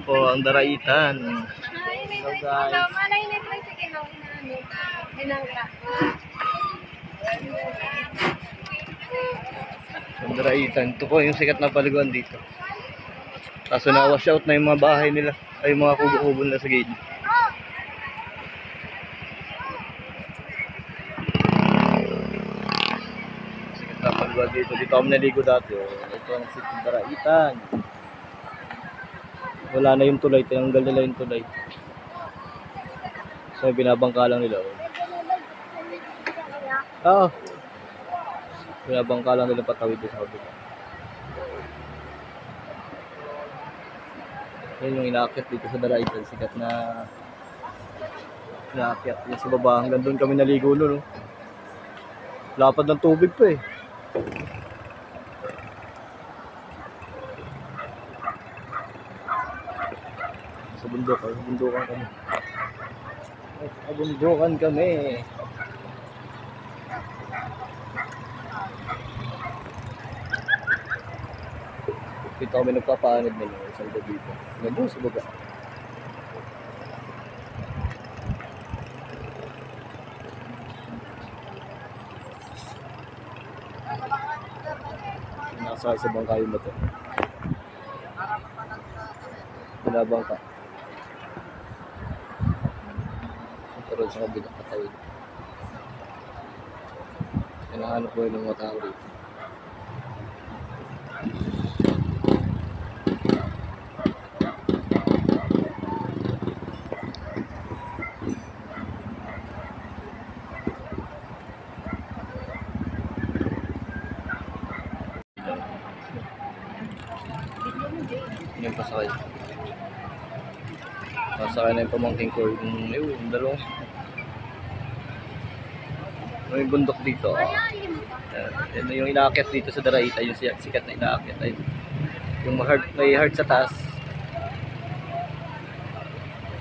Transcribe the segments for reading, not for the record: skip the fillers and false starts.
po ang Daraitan. So guys, ang Daraitan. Ito po yung sikat na paliguan dito. Kaso na-wash out na yung mga bahay nila. Ay yung mga kubo-kubo nila sa gilid. Sikat na paliguan dito. Dito kami naligo dati. Ito ang sikat na Daraitan. Wala na yung tulay, tinanggal nila yung tulay. So binabangka lang nila. Oo. Binabangka lang nila patawid sa kabila. Yan yung inaakyat dito sa Daraitan, sikat na inaakyat. Yan sa baba, hanggang doon kami naligo no. Lapad ng tubig pa eh. Sa bundukan kami. Sa bundukan kami. Dito kami nagpapaanod nila isang gabi dito. Nandun sa baba. Nasa sa bangka yung bato. Binabangka. Pero sa kabilang katawid. Kinahanap ko yung mga tao rito. Yung pasakay. Pasakay na yung pamangking ko. Yung dalawang. May bundok dito. Yan yung inaakyat dito sa Daraitan. Yung sikat na inaakyat. Yung may heart sa taas.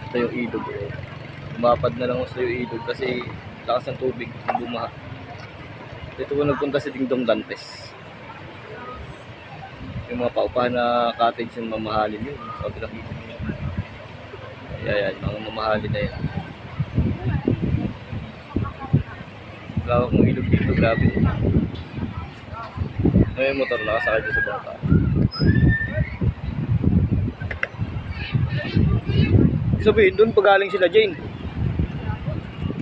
Ito yung ilog. Lumapad na lang gusto yung ilog kasi lakas ng tubig. Bumaha. Dito ko nagpunta si Dingdong Dantes. Yung mga paupahan na cottage yung mamahalin yun. Sabi lang dito. Yan, mga mamahalin na yan. Lawak ng ilog dito, grabe. May motor na kasakay dito sa bangka. Sabihin, doon pagaling sila Jane.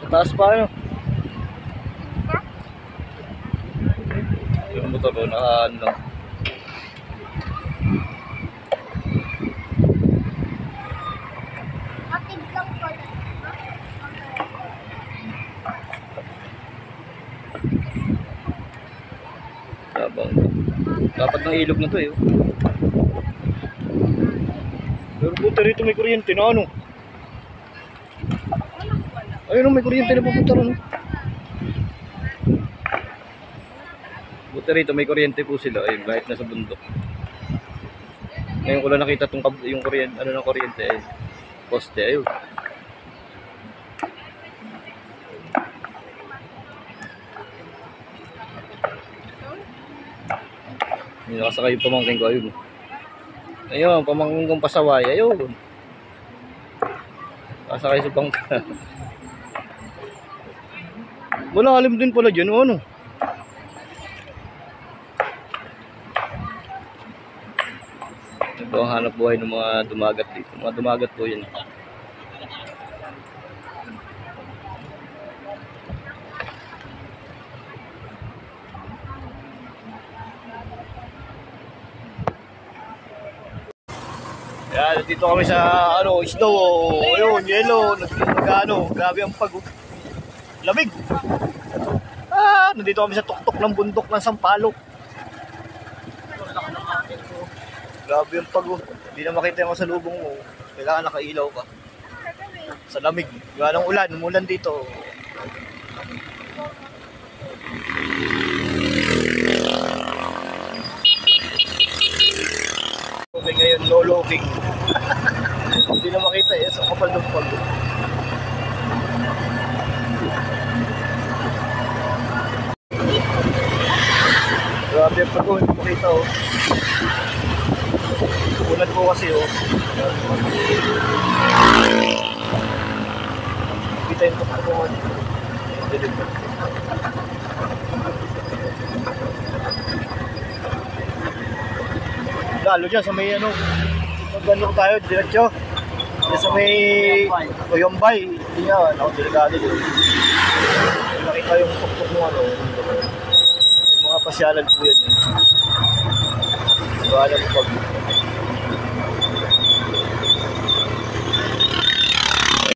Sa taas pa ano. Yung motor doon, nakaano lang. Dapat ng ilog na to eh. Pero puta rito may kuryente na ano. Ayun may kuryente na pupunta ron. Puta rito may kuryente po sila. Ayun kahit nasa bundok. Ngayon ko lang nakita yung kuryente, ano ng kuryente eh. Poste ayun. Hindi nakasakay yung pamangkin ko, ayun. Ayun, pamangkin kong pasaway, ayun. Nakasakay sa bangka. Malalim din pala dyan, ano? Ito ang hanap buhay ng mga dumagat dito. Mga dumagat po yan. Yan, dito kami sa snow, ayun, yellow, nagano, grabe ang lamig. Nandito kami sa tuktok ng bundok ng Sampaloc. Grabe ang hindi na makita yung salubong mo. Kailangan nakailaw ka. Sa lamig, gawa ng ulan, umulan dito. Okay, ngayon, low-looking. Hindi na makita eh, sa kapal ng pag. Grabe ang pag, hindi makita oh. Ulan po kasi oh. Kita yung pagkakuhan. Lalo dyan sa may ano, magano tayo, diretso. Dyan sa may Uyambay, hindi nga, ako delikado doon. Nakita yung tuktok mo ano, yung mga pasyalan po yan eh. So alam mo pag